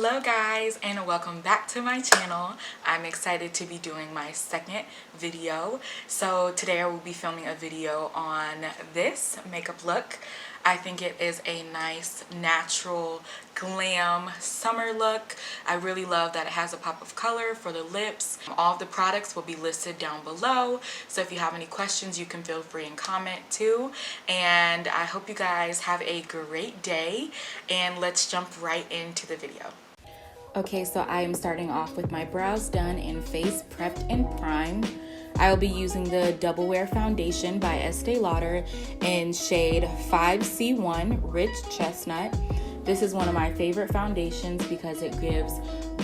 Hello guys, and welcome back to my channel. I'm excited to be doing my second video. So today I will be filming a video on this makeup look. I think it is a nice natural glam summer look. I really love that it has a pop of color for the lips. All of the products will be listed down below, so if you have any questions you can feel free and comment too. And I hope you guys have a great day, and let's jump right into the video. Okay, so I am starting off with my brows done and face prepped and primed. I will be using the Double Wear Foundation by Estee Lauder in shade 5C1 Rich Chestnut. This is one of my favorite foundations because it gives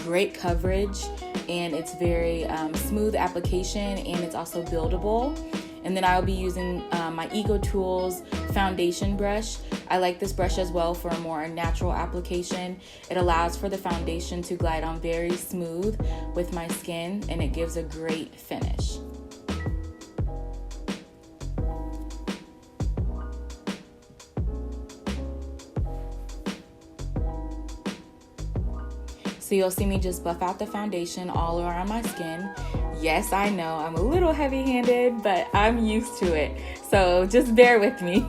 great coverage and it's very smooth application, and it's also buildable. And then I will be using my Ego Tools foundation brush. I like this brush as well for a more natural application. It allows for the foundation to glide on very smooth with my skin, and it gives a great finish. So you'll see me just buff out the foundation all around my skin. Yes, I know I'm a little heavy-handed, but I'm used to it. So just bear with me.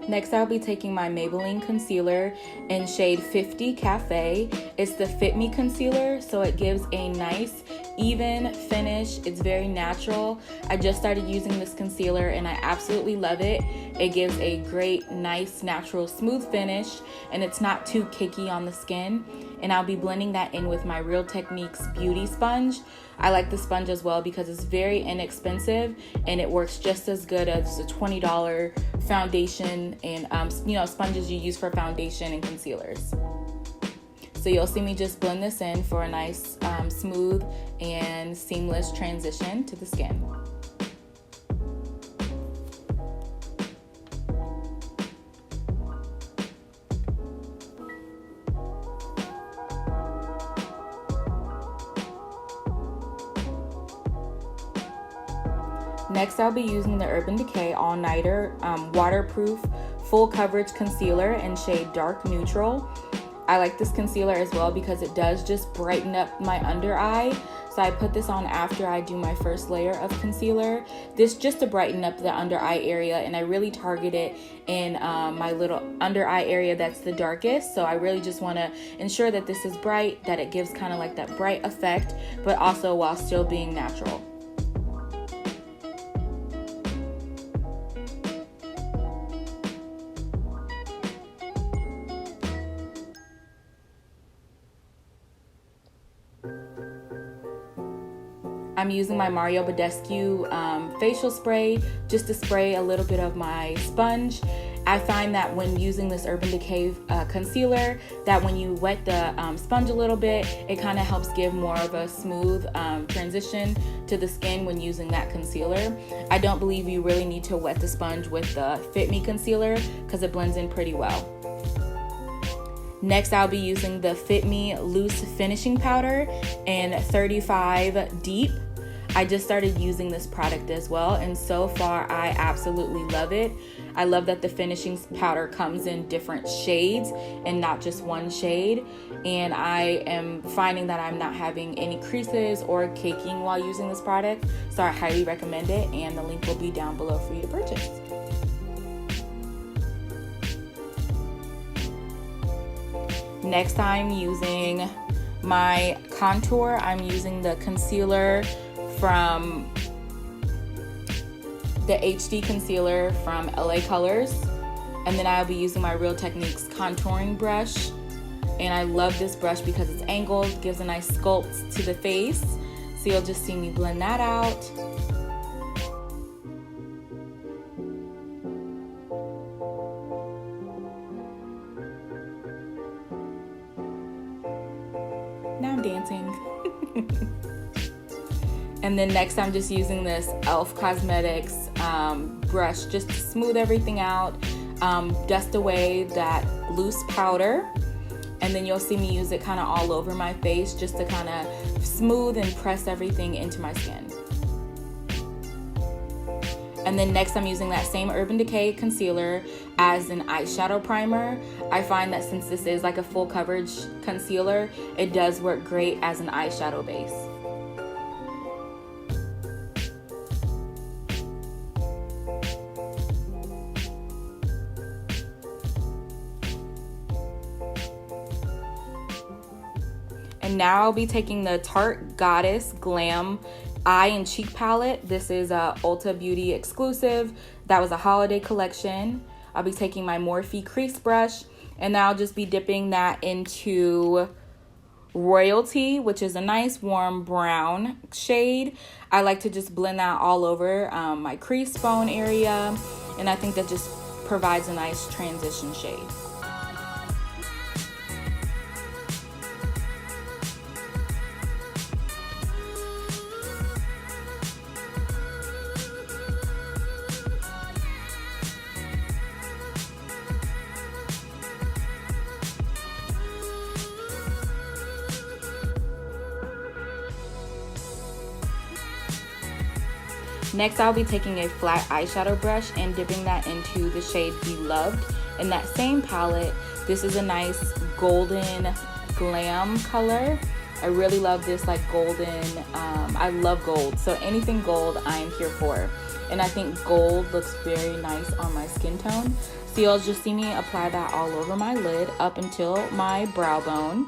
Next, I'll be taking my Maybelline concealer in shade 50 Cafe. It's the Fit Me concealer, so it gives a nice, even finish. It's very natural. I just started using this concealer and I absolutely love it. It gives a great, nice, natural, smooth finish, and it's not too cakey on the skin. And I'll be blending that in with my Real Techniques beauty sponge. I like the sponge as well because it's very inexpensive and it works just as good as the $20 foundation and sponges you use for foundation and concealers. So you'll see me just blend this in for a nice smooth and seamless transition to the skin. Next, I'll be using the Urban Decay All Nighter Waterproof Full Coverage Concealer in shade Dark Neutral. I like this concealer as well because it does just brighten up my under eye. So I put this on after I do my first layer of concealer. This just to brighten up the under eye area, and I really target it in my little under eye area that's the darkest. So I really just want to ensure that this is bright, that it gives kind of like that bright effect, but also while still being natural. I'm using my Badescu facial spray just to spray a little bit of my sponge. I find that when using this Urban Decay concealer, that when you wet the sponge a little bit, it kind of helps give more of a smooth transition to the skin when using that concealer. I don't believe you really need to wet the sponge with the Fit Me concealer because it blends in pretty well. Next, I'll be using the Fit Me Loose Finishing Powder in 35 Deep. I just started using this product as well, and so far I absolutely love it. I love that the finishing powder comes in different shades and not just one shade, and I am finding that I'm not having any creases or caking while using this product, so I highly recommend it, and the link will be down below for you to purchase. Next, I'm using my contour. I'm using the concealer from the HD concealer from LA Colors, and then I'll be using my Real Techniques contouring brush. And I love this brush because it's angled, gives a nice sculpt to the face. So you'll just see me blend that out. Now I'm dancing. And then next I'm just using this e.l.f. Cosmetics brush just to smooth everything out, dust away that loose powder, and then you'll see me use it kind of all over my face just to kind of smooth and press everything into my skin. And then next I'm using that same Urban Decay concealer as an eyeshadow primer. I find that since this is like a full coverage concealer, it does work great as an eyeshadow base. And now I'll be taking the Tarte Goddess Glam Eye and Cheek Palette. This is a Ulta Beauty exclusive. That was a holiday collection. I'll be taking my Morphe crease brush, and I'll just be dipping that into Royalty, which is a nice warm brown shade. I like to just blend that all over my crease bone area, and I think that just provides a nice transition shade. Next, I'll be taking a flat eyeshadow brush and dipping that into the shade Beloved in that same palette. This is a nice golden glam color. I really love this like golden, I love gold. So anything gold, I'm here for. And I think gold looks very nice on my skin tone. So you'll just see me apply that all over my lid up until my brow bone.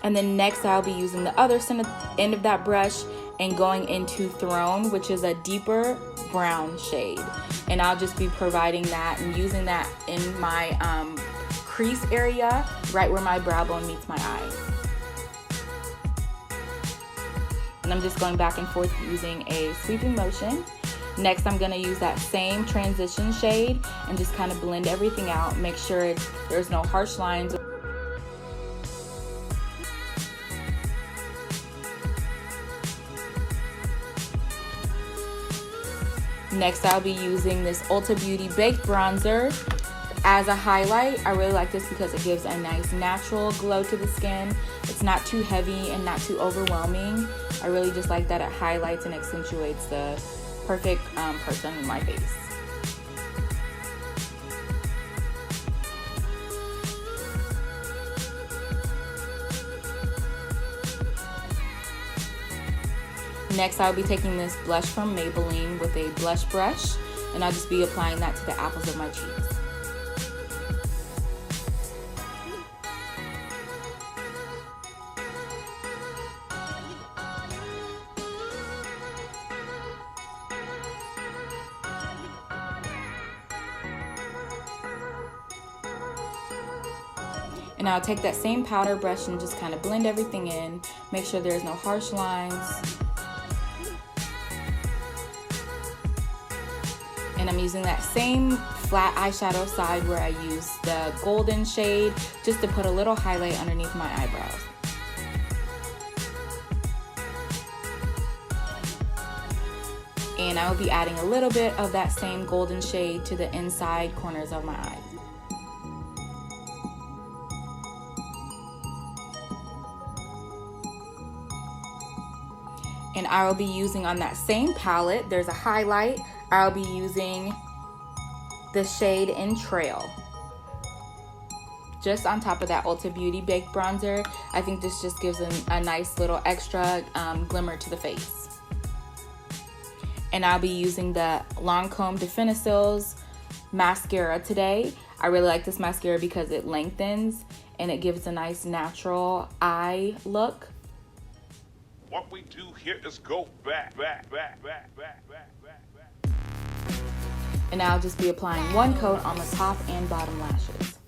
And then next I'll be using the other end of that brush and going into Throne, which is a deeper brown shade. And I'll just be providing that and using that in my crease area, right where my brow bone meets my eye. And I'm just going back and forth using a sweeping motion. Next, I'm gonna use that same transition shade and just kind of blend everything out. Make sure there's no harsh lines. Next, I'll be using this Ulta Beauty Baked Bronzer as a highlight. I really like this because it gives a nice natural glow to the skin. It's not too heavy and not too overwhelming. I really just like that it highlights and accentuates the perfect person in my face. Next, I'll be taking this blush from Maybelline with a blush brush, and I'll just be applying that to the apples of my cheeks. And I'll take that same powder brush and just kind of blend everything in, make sure there's no harsh lines. And I'm using that same flat eyeshadow side where I use the golden shade just to put a little highlight underneath my eyebrows. And I will be adding a little bit of that same golden shade to the inside corners of my eyes. And I will be using on that same palette, there's a highlight. I'll be using the shade in Trail. Just on top of that Ulta Beauty Baked Bronzer. I think this just gives a nice little extra glimmer to the face. And I'll be using the Lancome Definicils mascara today. I really like this mascara because it lengthens and it gives a nice natural eye look. What we do here is go back. And I'll just be applying one coat on the top and bottom lashes.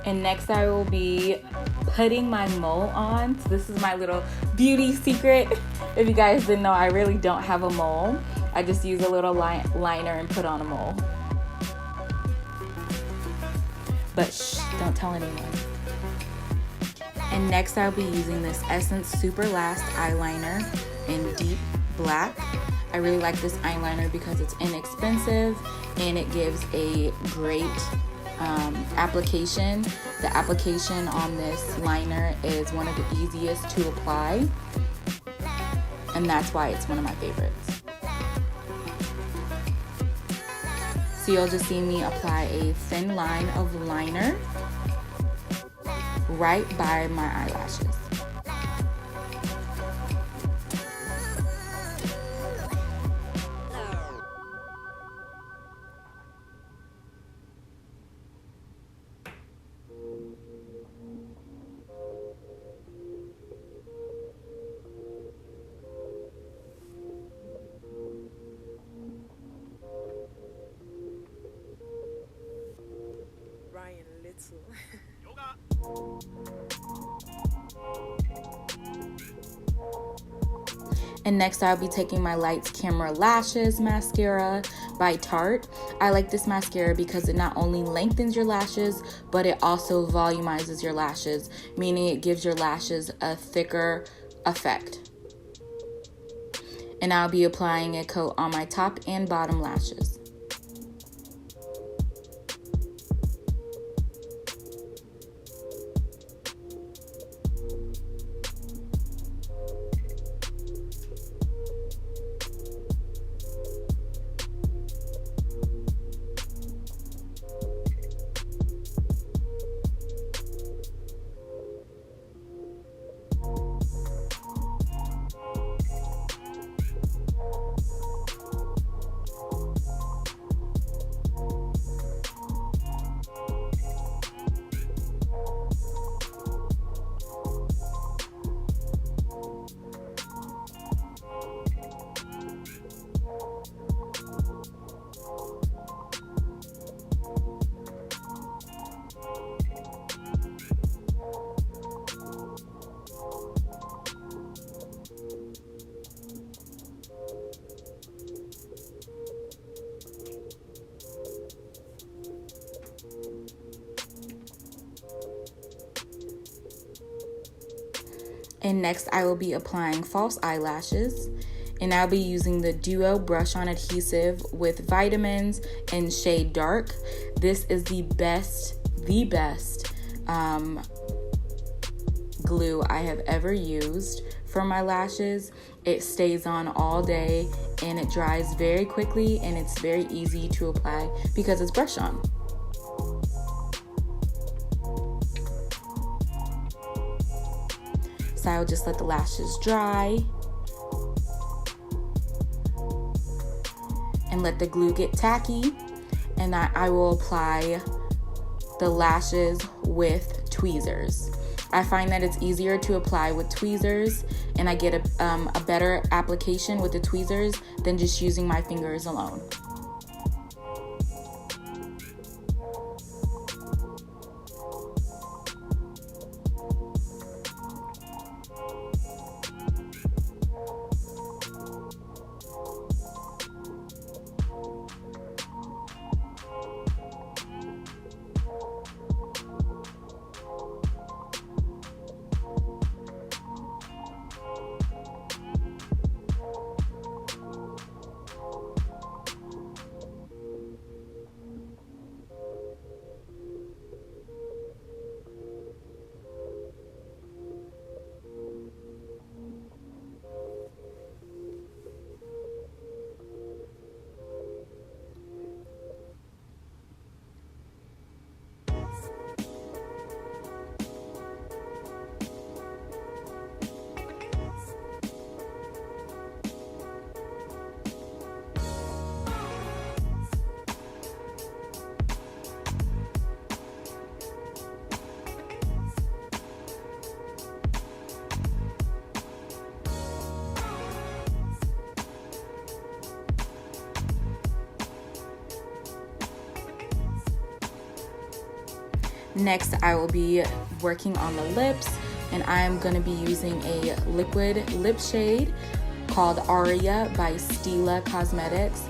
And next I will be putting my mole on. So this is my little beauty secret. If you guys didn't know, I really don't have a mole. I just use a little liner and put on a mole. But shh, don't tell anyone. And next I'll be using this Essence Superlast eyeliner in deep black. I really like this eyeliner because it's inexpensive and it gives a great application. The application on this liner is one of the easiest to apply, and that's why it's one of my favorites. So you'll just see me apply a thin line of liner right by my eyelashes. And next I'll be taking my Lights Camera Lashes mascara by Tarte. I like this mascara because it not only lengthens your lashes, but it also volumizes your lashes, meaning it gives your lashes a thicker effect. And I'll be applying a coat on my top and bottom lashes. And next I will be applying false eyelashes, and I'll be using the Duo Brush On Adhesive with Vitamins in shade Dark. This is the best glue I have ever used for my lashes. It stays on all day and it dries very quickly, and it's very easy to apply because it's brush on. So I'll just let the lashes dry and let the glue get tacky, and I will apply the lashes with tweezers. I find that it's easier to apply with tweezers, and I get a better application with the tweezers than just using my fingers alone. Next, I will be working on the lips, and I am going to be using a liquid lip shade called Aria by Stila Cosmetics.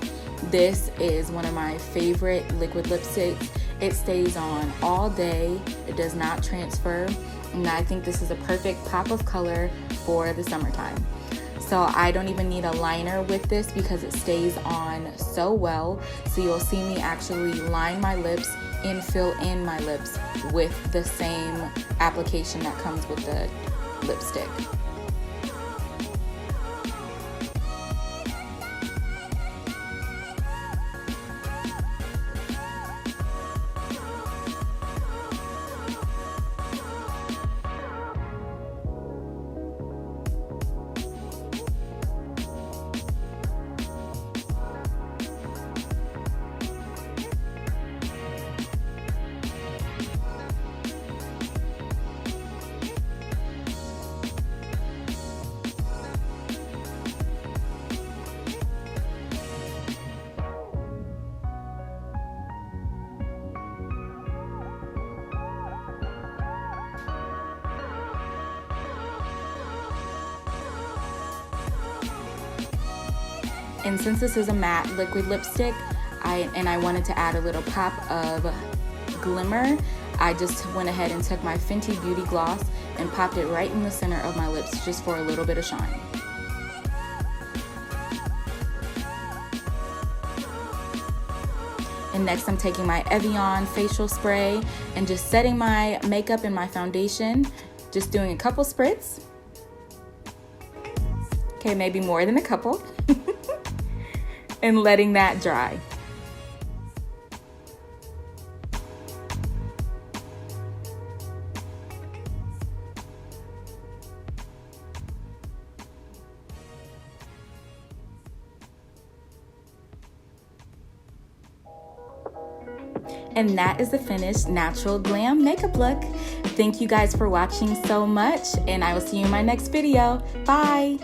This is one of my favorite liquid lipsticks. It stays on all day, it does not transfer, and I think this is a perfect pop of color for the summertime. So I don't even need a liner with this because it stays on so well. So you'll see me actually line my lips and fill in my lips with the same application that comes with the lipstick. And since this is a matte liquid lipstick, I wanted to add a little pop of glimmer, I just went ahead and took my Fenty Beauty Gloss and popped it right in the center of my lips just for a little bit of shine. And next I'm taking my Evian facial spray and just setting my makeup and my foundation, just doing a couple spritz. Okay, maybe more than a couple. And letting that dry. And that is the finished Naturalglam makeup look. Thank you guys for watching so much, and I will see you in my next video. Bye!